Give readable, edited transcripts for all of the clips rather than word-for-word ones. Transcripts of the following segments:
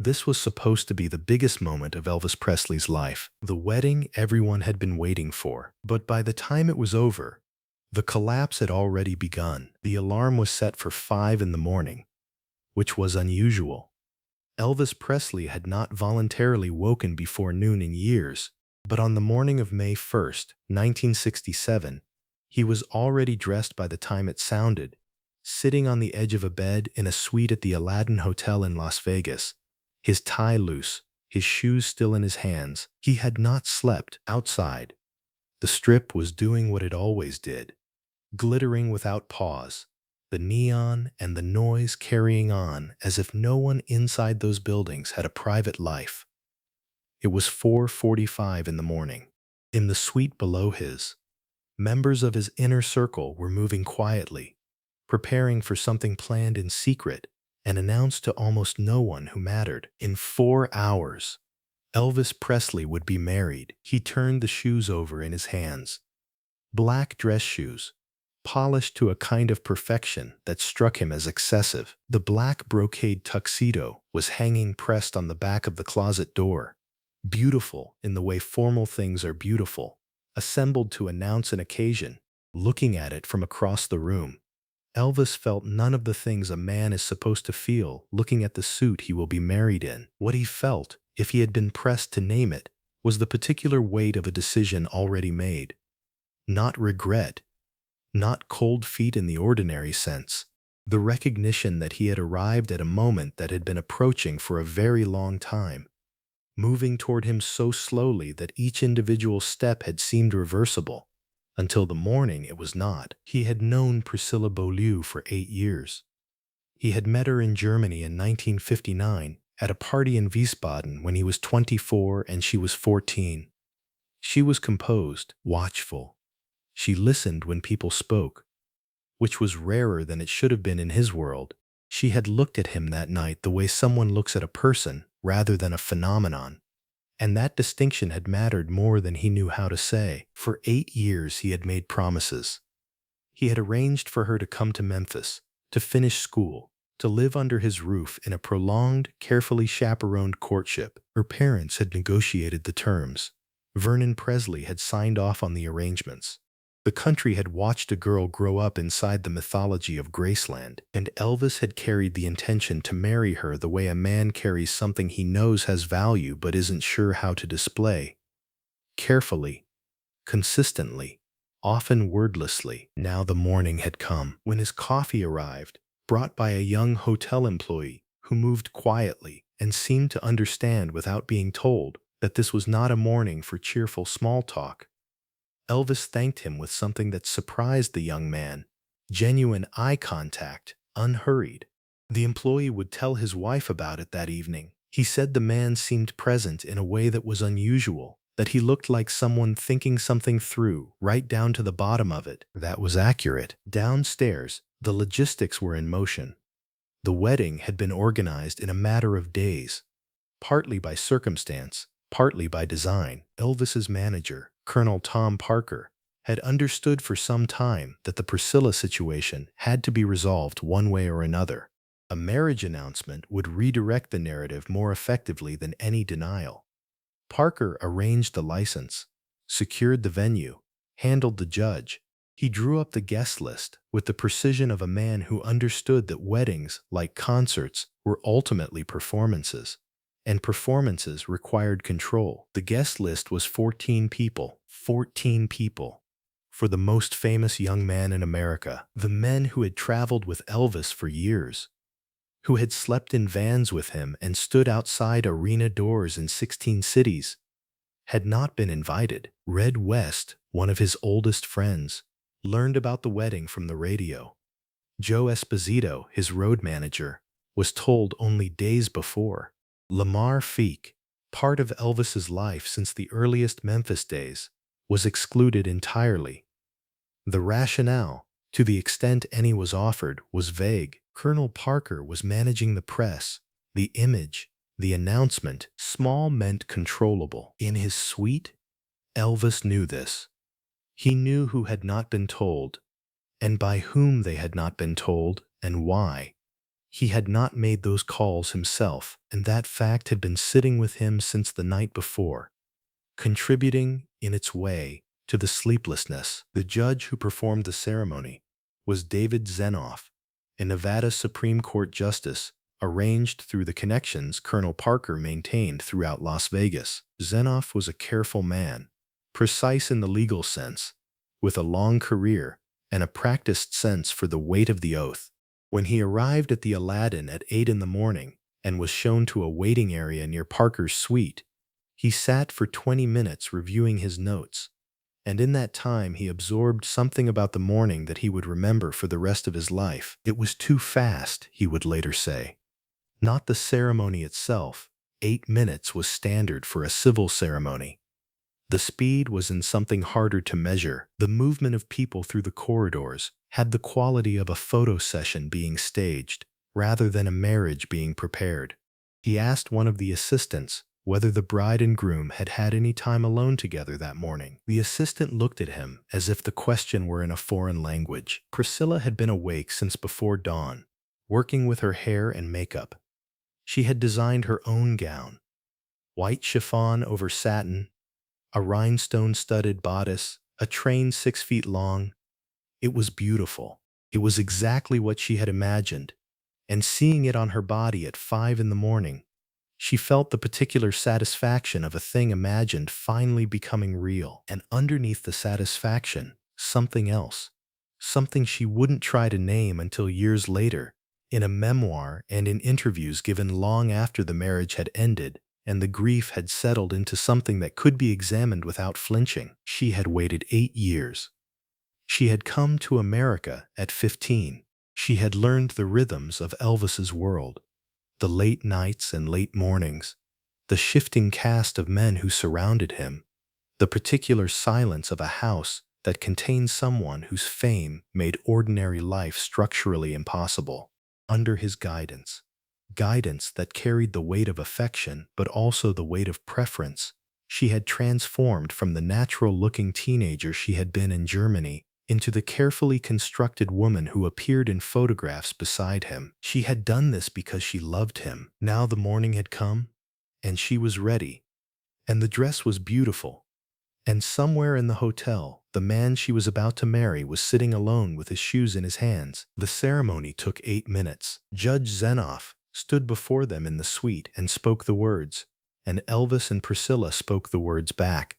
This was supposed to be the biggest moment of Elvis Presley's life, the wedding everyone had been waiting for. But by the time it was over, the collapse had already begun. The alarm was set for 5 in the morning, which was unusual. Elvis Presley had not voluntarily woken before noon in years, but on the morning of May 1st, 1967, he was already dressed by the time it sounded, sitting on the edge of a bed in a suite at the Aladdin Hotel in Las Vegas, his tie loose, his shoes still in his hands. He had not slept outside. The Strip was doing what it always did, glittering without pause, the neon and the noise carrying on as if no one inside those buildings had a private life. It was 4:45 in the morning. In the suite below his, members of his inner circle were moving quietly, preparing for something planned in secret and announced to almost no one who mattered. In 4 hours, Elvis Presley would be married. He turned the shoes over in his hands. Black dress shoes, polished to a kind of perfection that struck him as excessive. The black brocade tuxedo was hanging pressed on the back of the closet door, beautiful in the way formal things are beautiful, assembled to announce an occasion. Looking at it from across the room, Elvis felt none of the things a man is supposed to feel looking at the suit he will be married in. What he felt, if he had been pressed to name it, was the particular weight of a decision already made. Not regret, not cold feet in the ordinary sense, the recognition that he had arrived at a moment that had been approaching for a very long time, moving toward him so slowly that each individual step had seemed reversible. Until the morning it was not. He had known Priscilla Beaulieu for 8 years. He had met her in Germany in 1959 at a party in Wiesbaden when he was 24 and she was 14. She was composed, watchful. She listened when people spoke, which was rarer than it should have been in his world. She had looked at him that night the way someone looks at a person rather than a phenomenon. And that distinction had mattered more than he knew how to say. For 8 years he had made promises. He had arranged for her to come to Memphis, to finish school, to live under his roof in a prolonged, carefully chaperoned courtship. Her parents had negotiated the terms. Vernon Presley had signed off on the arrangements. The country had watched a girl grow up inside the mythology of Graceland, and Elvis had carried the intention to marry her the way a man carries something he knows has value but isn't sure how to display. Carefully, consistently, often wordlessly. Now the morning had come. When his coffee arrived, brought by a young hotel employee who moved quietly and seemed to understand without being told that this was not a morning for cheerful small talk, Elvis thanked him with something that surprised the young man: genuine eye contact, unhurried. The employee would tell his wife about it that evening. He said the man seemed present in a way that was unusual, that he looked like someone thinking something through, right down to the bottom of it. That was accurate. Downstairs, the logistics were in motion. The wedding had been organized in a matter of days, partly by circumstance, partly by design. Elvis's manager, Colonel Tom Parker, had understood for some time that the Priscilla situation had to be resolved one way or another. A marriage announcement would redirect the narrative more effectively than any denial. Parker arranged the license, secured the venue, handled the judge. He drew up the guest list with the precision of a man who understood that weddings, like concerts, were ultimately performances, and performances required control. The guest list was 14 people. 14 people. For the most famous young man in America, the men who had traveled with Elvis for years, who had slept in vans with him and stood outside arena doors in 16 cities, had not been invited. Red West, one of his oldest friends, learned about the wedding from the radio. Joe Esposito, his road manager, was told only days before. Lamar Feek, part of Elvis's life since the earliest Memphis days, was excluded entirely. The rationale, to the extent any was offered, was vague. Colonel Parker was managing the press, the image, the announcement. Small meant controllable. In his suite, Elvis knew this. He knew who had not been told, and by whom they had not been told, and why. He had not made those calls himself, and that fact had been sitting with him since the night before, contributing, in its way, to the sleeplessness. The judge who performed the ceremony was David Zenoff, a Nevada Supreme Court justice arranged through the connections Colonel Parker maintained throughout Las Vegas. Zenoff was a careful man, precise in the legal sense, with a long career and a practiced sense for the weight of the oath. When he arrived at the Aladdin at 8 in the morning and was shown to a waiting area near Parker's suite, he sat for 20 minutes reviewing his notes, and in that time he absorbed something about the morning that he would remember for the rest of his life. It was too fast, he would later say. Not the ceremony itself. 8 minutes was standard for a civil ceremony. The speed was in something harder to measure. The movement of people through the corridors had the quality of a photo session being staged, rather than a marriage being prepared. He asked one of the assistants whether the bride and groom had had any time alone together that morning. The assistant looked at him as if the question were in a foreign language. Priscilla had been awake since before dawn, working with her hair and makeup. She had designed her own gown, white chiffon over satin, a rhinestone-studded bodice, a train 6 feet long. It was beautiful. It was exactly what she had imagined, and seeing it on her body at 5 in the morning, she felt the particular satisfaction of a thing imagined finally becoming real. And underneath the satisfaction, something else, something she wouldn't try to name until years later, in a memoir and in interviews given long after the marriage had ended and the grief had settled into something that could be examined without flinching. She had waited 8 years. She had come to America at 15. She had learned the rhythms of Elvis's world, the late nights and late mornings, the shifting cast of men who surrounded him, the particular silence of a house that contained someone whose fame made ordinary life structurally impossible. Under his guidance that carried the weight of affection but also the weight of preference, she had transformed from the natural-looking teenager she had been in Germany into the carefully constructed woman who appeared in photographs beside him. She had done this because she loved him. Now the morning had come, and she was ready, and the dress was beautiful. And somewhere in the hotel, the man she was about to marry was sitting alone with his shoes in his hands. The ceremony took 8 minutes. Judge Zenoff stood before them in the suite and spoke the words, and Elvis and Priscilla spoke the words back.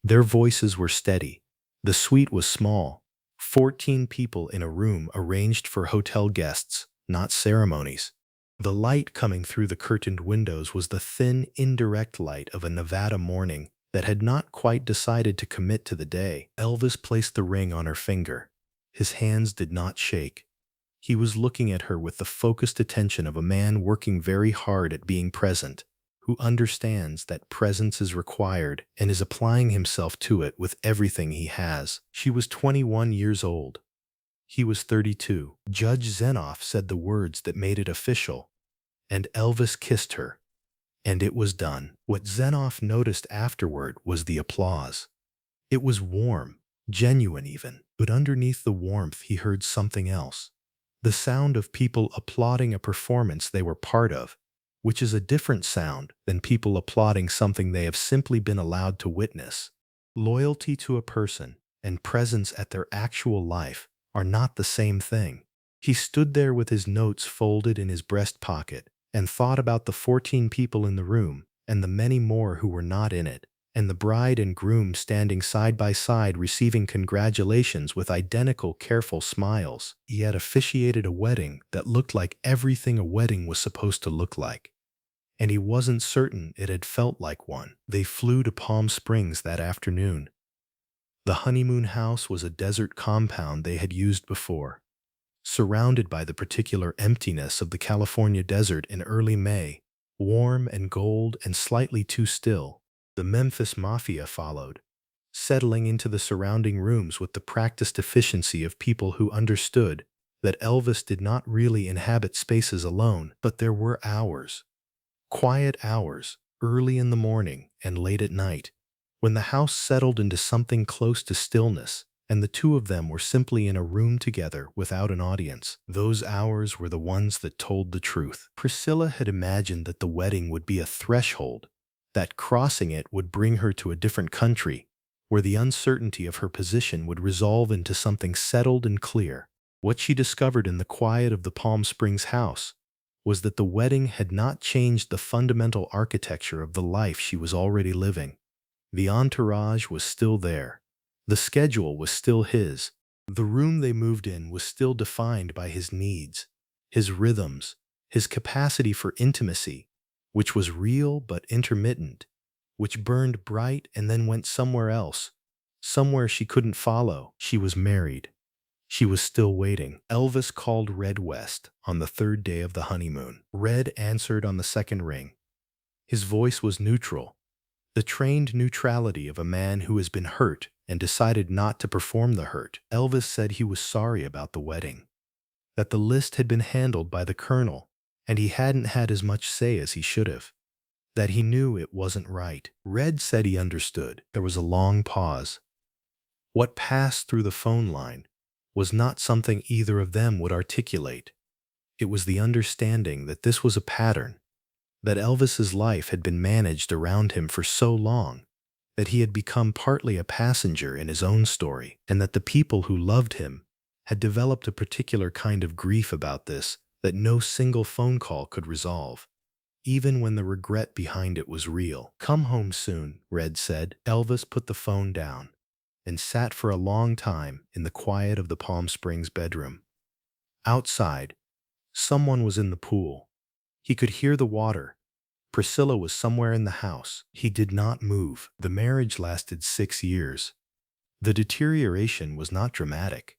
Their voices were steady. The suite was small, 14 people in a room arranged for hotel guests, not ceremonies. The light coming through the curtained windows was the thin, indirect light of a Nevada morning that had not quite decided to commit to the day. Elvis placed the ring on her finger. His hands did not shake. He was looking at her with the focused attention of a man working very hard at being present, who understands that presence is required and is applying himself to it with everything he has. She was 21 years old. He was 32. Judge Zenoff said the words that made it official, and Elvis kissed her. And it was done. What Zenoff noticed afterward was the applause. It was warm, genuine even, but underneath the warmth he heard something else. The sound of people applauding a performance they were part of, which is a different sound than people applauding something they have simply been allowed to witness. Loyalty to a person and presence at their actual life are not the same thing. He stood there with his notes folded in his breast pocket and thought about the 14 people in the room and the many more who were not in it, and the bride and groom standing side by side receiving congratulations with identical careful smiles. He had officiated a wedding that looked like everything a wedding was supposed to look like, and he wasn't certain it had felt like one. They flew to Palm Springs that afternoon. The honeymoon house was a desert compound they had used before, surrounded by the particular emptiness of the California desert in early May, warm and gold and slightly too still. The Memphis Mafia followed, settling into the surrounding rooms with the practiced efficiency of people who understood that Elvis did not really inhabit spaces alone, but there were hours, quiet hours, early in the morning and late at night, when the house settled into something close to stillness and the two of them were simply in a room together without an audience. Those hours were the ones that told the truth. Priscilla had imagined that the wedding would be a threshold, that crossing it would bring her to a different country, where the uncertainty of her position would resolve into something settled and clear. What she discovered in the quiet of the Palm Springs house was that the wedding had not changed the fundamental architecture of the life she was already living. The entourage was still there. The schedule was still his. The room they moved in was still defined by his needs, his rhythms, his capacity for intimacy, which was real but intermittent, which burned bright and then went somewhere else, somewhere she couldn't follow. She was married. She was still waiting. Elvis called Red West on the third day of the honeymoon. Red answered on the second ring. His voice was neutral, the trained neutrality of a man who has been hurt and decided not to perform the hurt. Elvis said he was sorry about the wedding, that the list had been handled by the colonel, and he hadn't had as much say as he should have, that he knew it wasn't right. Red said he understood. There was a long pause. What passed through the phone line was not something either of them would articulate. It was the understanding that this was a pattern, that Elvis's life had been managed around him for so long, that he had become partly a passenger in his own story, and that the people who loved him had developed a particular kind of grief about this that no single phone call could resolve, even when the regret behind it was real. "Come home soon," Red said. Elvis put the phone down and sat for a long time in the quiet of the Palm Springs bedroom. Outside, someone was in the pool. He could hear the water. Priscilla was somewhere in the house. He did not move. The marriage lasted 6 years. The deterioration was not dramatic.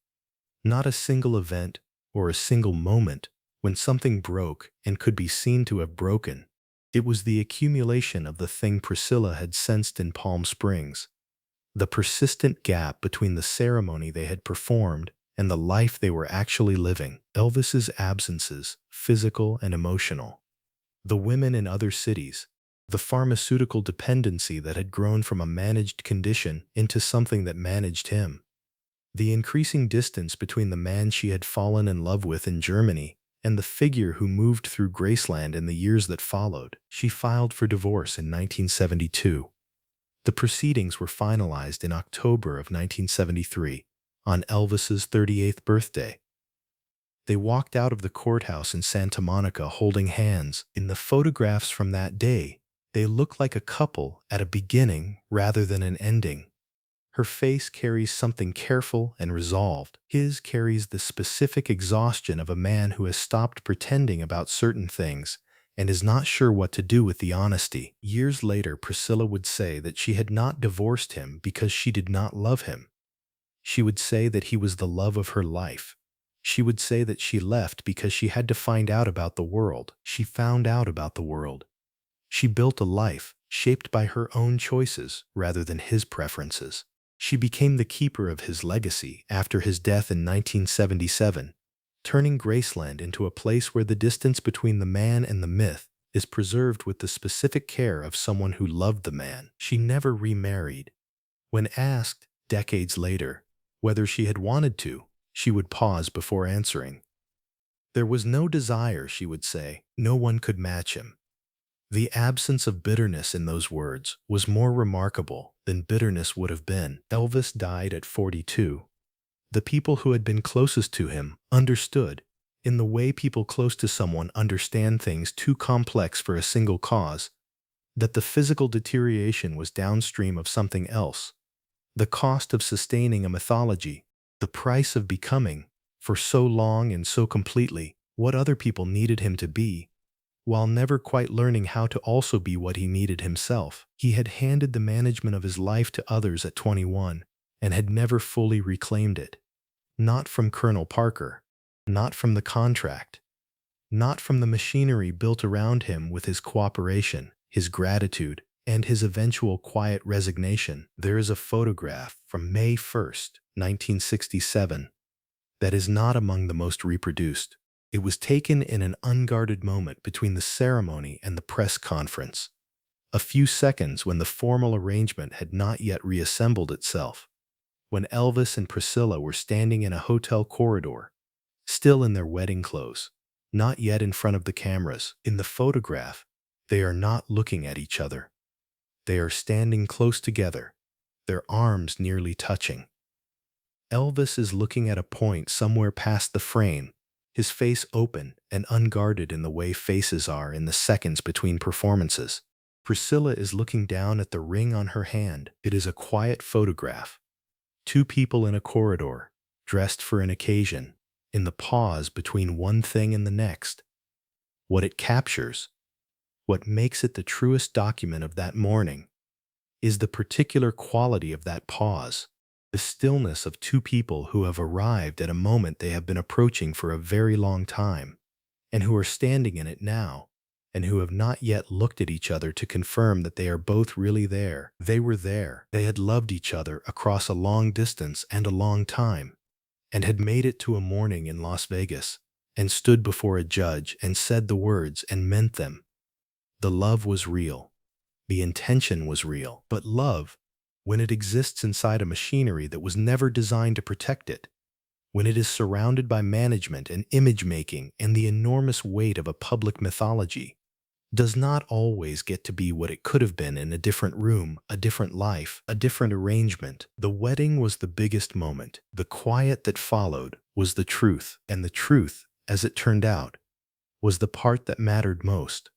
Not a single event or a single moment when something broke and could be seen to have broken. It was the accumulation of the thing Priscilla had sensed in Palm Springs, the persistent gap between the ceremony they had performed and the life they were actually living. Elvis's absences, physical and emotional, the women in other cities, the pharmaceutical dependency that had grown from a managed condition into something that managed him, the increasing distance between the man she had fallen in love with in Germany and the figure who moved through Graceland in the years that followed. She filed for divorce in 1972. The proceedings were finalized in October of 1973, on Elvis's 38th birthday. They walked out of the courthouse in Santa Monica holding hands. In the photographs from that day, they look like a couple at a beginning rather than an ending. Her face carries something careful and resolved. His carries the specific exhaustion of a man who has stopped pretending about certain things and is not sure what to do with the honesty. Years later, Priscilla would say that she had not divorced him because she did not love him. She would say that he was the love of her life. She would say that she left because she had to find out about the world. She found out about the world. She built a life shaped by her own choices rather than his preferences. She became the keeper of his legacy after his death in 1977, turning Graceland into a place where the distance between the man and the myth is preserved with the specific care of someone who loved the man. She never remarried. When asked, decades later, whether she had wanted to, she would pause before answering. There was no desire, she would say. No one could match him. The absence of bitterness in those words was more remarkable than bitterness would have been. Elvis died at 42. The people who had been closest to him understood, in the way people close to someone understand things too complex for a single cause, that the physical deterioration was downstream of something else. The cost of sustaining a mythology, the price of becoming, for so long and so completely, what other people needed him to be, while never quite learning how to also be what he needed himself. He had handed the management of his life to others at 21 and had never fully reclaimed it. Not from Colonel Parker, not from the contract, not from the machinery built around him with his cooperation, his gratitude, and his eventual quiet resignation. There is a photograph from May 1st, 1967, that is not among the most reproduced. It was taken in an unguarded moment between the ceremony and the press conference, a few seconds when the formal arrangement had not yet reassembled itself. when Elvis and Priscilla were standing in a hotel corridor, still in their wedding clothes, not yet in front of the cameras. In the photograph, they are not looking at each other. They are standing close together, their arms nearly touching. Elvis is looking at a point somewhere past the frame, his face open and unguarded in the way faces are in the seconds between performances. Priscilla is looking down at the ring on her hand. It is a quiet photograph. Two people in a corridor, dressed for an occasion, in the pause between one thing and the next. What it captures, what makes it the truest document of that morning, is the particular quality of that pause, the stillness of two people who have arrived at a moment they have been approaching for a very long time, and who are standing in it now, and who have not yet looked at each other to confirm that they are both really there. They were there. They had loved each other across a long distance and a long time, and had made it to a morning in Las Vegas, and stood before a judge and said the words and meant them. The love was real. The intention was real. But love, when it exists inside a machinery that was never designed to protect it, when it is surrounded by management and image-making and the enormous weight of a public mythology, does not always get to be what it could have been in a different room, a different life, a different arrangement. The wedding was the biggest moment. The quiet that followed was the truth, and the truth, as it turned out, was the part that mattered most.